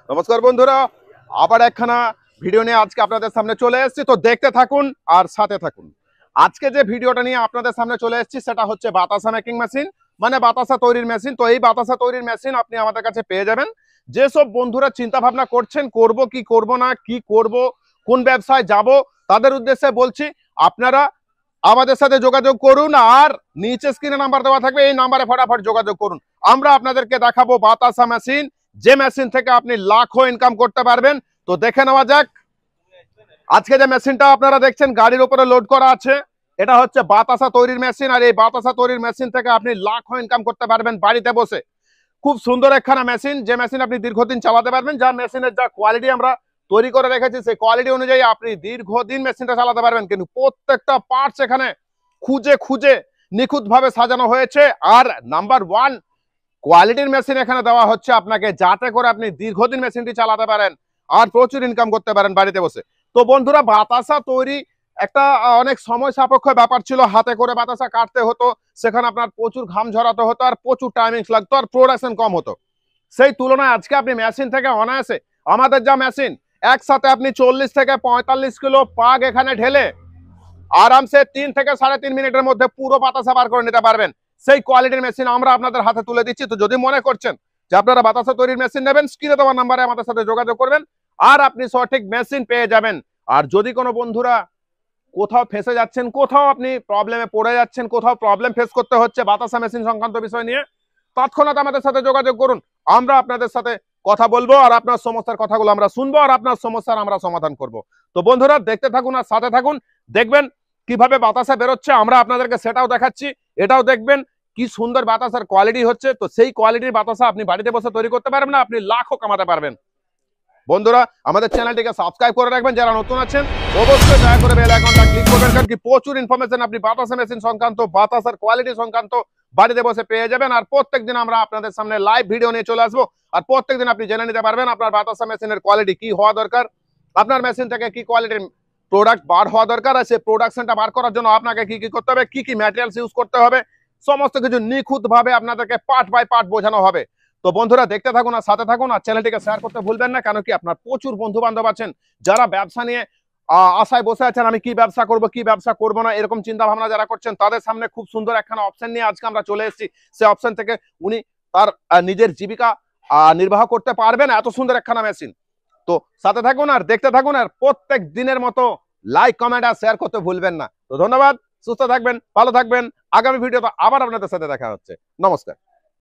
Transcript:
নমস্কার বন্ধুরা, আবার একখানা ভিডিও নিয়ে আজকে আপনাদের সামনে চলে এসেছি। তো দেখতে থাকুন আর সাথে থাকুন। আজকে যে ভিডিওটা নিয়ে আপনাদের সামনে চলে এসেছি সেটা হচ্ছে বাতাসা মেকিং মেশিন, মানে বাতাসা তৈরির মেশিন। তো এই বাতাসা তৈরির মেশিন আপনি আমাদের কাছে পেয়ে যাবেন। যেসব বন্ধুরা চিন্তা ভাবনা করছেন করব কি করব না, কি করব, কোন ব্যবসায় যাব, তাদের উদ্দেশ্যে বলছি আপনারা আমাদের সাথে যোগাযোগ করুন। আর নিচে স্ক্রিনে নাম্বার দেওয়া থাকবে, এই নাম্বারে ফটাফট যোগাযোগ করুন। আমরা আপনাদেরকে দেখাবো বাতাসা মেশিন, যে মেশিন থেকে আপনি লাখো ইনকাম করতে পারবেন। তো দেখে নেওয়া যাক। আজকে যে মেশিনটা আপনারা দেখছেন গাড়ির উপরে লোড করা আছে, এটা হচ্ছে বাতাসা তৈরির মেশিন। আর এই বাতাসা তৈরির মেশিন থেকে আপনি লাখো ইনকাম করতে পারবেন বাড়িতে বসে। খুব সুন্দর একখানা মেশিন, যে মেশিন আপনি দীর্ঘদিন চালাতে পারবেন। যা মেশিনের যা কোয়ালিটি আমরা তৈরি করে রেখেছি, সেই কোয়ালিটি অনুযায়ী আপনি দীর্ঘদিন মেশিনটা চালাতে পারবেন। কিন্তু প্রত্যেকটা পার্টস এখানে খুঁজে খুঁজে নিখুঁত ভাবে সাজানো হয়েছে। আর নাম্বার ওয়ান কোয়ালিটির মেশিন এখানে দেওয়া হচ্ছে আপনাকে, যাতে করে আপনি দীর্ঘদিন মেশিনটি চালাতে পারেন আর প্রচুর ইনকাম করতে পারেন বাড়িতে বসে। তো বন্ধুরা, বাতাসা তৈরি একটা অনেক সময় সাপেক্ষ ব্যাপার ছিল। হাতে করে বাতাসা কাটতে হতো, সেখানে আপনার প্রচুর ঘাম ঝরাতে হতো আর প্রচুর টাইমিং লাগতো আর প্রোডাকশন কম হতো। সেই তুলনায় আজকে আপনি মেশিন থেকে অনায়াসে, আমাদের যা মেশিন, একসাথে আপনি 40 থেকে 45 কিলো পাগ এখানে ঢেলে আরামসে 3 থেকে 3.5 মিনিটের মধ্যে পুরো বাতাসা বার করে নিতে পারবেন। সেই কোয়ালিটির মেশিন আমরা আপনাদের হাতে তুলে দিচ্ছি। তো যদি মনে করছেন যে আপনারা বাতাসা তৈরির মেশিন নেবেন, স্ক্রিনে দেওয়া নাম্বারে আমাদের সাথে যোগাযোগ করবেন আর আপনি সঠিক মেশিন পেয়ে যাবেন। আর যদি কোনো বন্ধুরা কোথাও ফেসে যাচ্ছেন, কোথাও আপনি প্রবলেমে পড়ে যাচ্ছেন, কোথাও প্রবলেম ফেস করতে হচ্ছে বাতাসা মেশিন সংক্রান্ত বিষয় নিয়ে, তৎক্ষণাৎ আমাদের সাথে যোগাযোগ করুন। আমরা আপনাদের সাথে কথা বলবো আর আপনার সমস্যার কথাগুলো আমরা শুনবো আর আপনার সমস্যার আমরা সমাধান করব। তো বন্ধুরা, দেখতে থাকুন আর সাথে থাকুন, দেখবেন কিভাবে বাতাসা বেরোচ্ছে। আমরা আপনাদেরকে সেটাও দেখাচ্ছি, এটাও দেখবেন কি সুন্দর বাতাসার কোয়ালিটি হচ্ছে। তো সেই কোয়ালিটির বাতাসা আপনি বাড়িতে বসে তৈরি করতে পারবেন না, আপনি লাখও কামাতে পারবেন। বন্ধুরা, আমাদের চ্যানেলটিকে সাবস্ক্রাইব করে রাখবেন। যারা নতুন আছেন অবশ্যই দয়া করে বেল আইকনটা ক্লিক করবেন, কারণ কি প্রচুর ইনফরমেশন আপনি বাতাসা মেশিন সংক্রান্ত, বাতাসার কোয়ালিটি সংক্রান্ত বাড়িতে বসে পেয়ে যাবেন। আর প্রত্যেকদিন আমরা আপনাদের সামনে লাইভ ভিডিও নিয়ে চলে আসবো। আর প্রত্যেকদিন আপনি জেনে নিতে পারবেন আপনার বাতাসা মেশিনের কোয়ালিটি কি হওয়া দরকার, আপনার মেশিন থেকে কি কোয়ালিটির প্রোডাক্ট বার হওয়া দরকার, আর সেই প্রোডাকশনটা বার করার জন্য আপনাকে কি কি করতে হবে, কি কি ম্যাটেরিয়ালস ইউজ করতে হবে, সমস্ত কিছু নিখুঁত ভাবে আপনাদেরকে পার্ট বাই পার্ট বোঝানো হবে। তো বন্ধুরা, দেখতে থাকুন আর সাথে থাকুন। আর চ্যানেলটিকে শেয়ার করতে ভুলবেন না, কেন কি আপনার প্রচুর বন্ধু বান্ধব আছেন যারা ব্যবসা নিয়ে আশায় বসে আছেন, আমি কি ব্যবসা করব কি ব্যবসা করব না, এরকম চিন্তা ভাবনা যারা করছেন, তাদের সামনে খুব সুন্দর একখানা অপশন নিয়ে আজকে আমরা চলে এসেছি। সেই অপশন থেকে উনি তার নিজের জীবিকা নির্বাহ করতে পারবেন, এত সুন্দর একখানা মেশিন। তো সাথে থাকুন আর দেখতে থাকুন, আর প্রত্যেক দিনের মতো লাইক কমেন্ট আর শেয়ার করতে ভুলবেন না। তো ধন্যবাদ, সুস্থ থাকবেন, ভালো থাকবেন। আগামী ভিডিওতে আবার আপনাদের সাথে দেখা হচ্ছে। নমস্কার।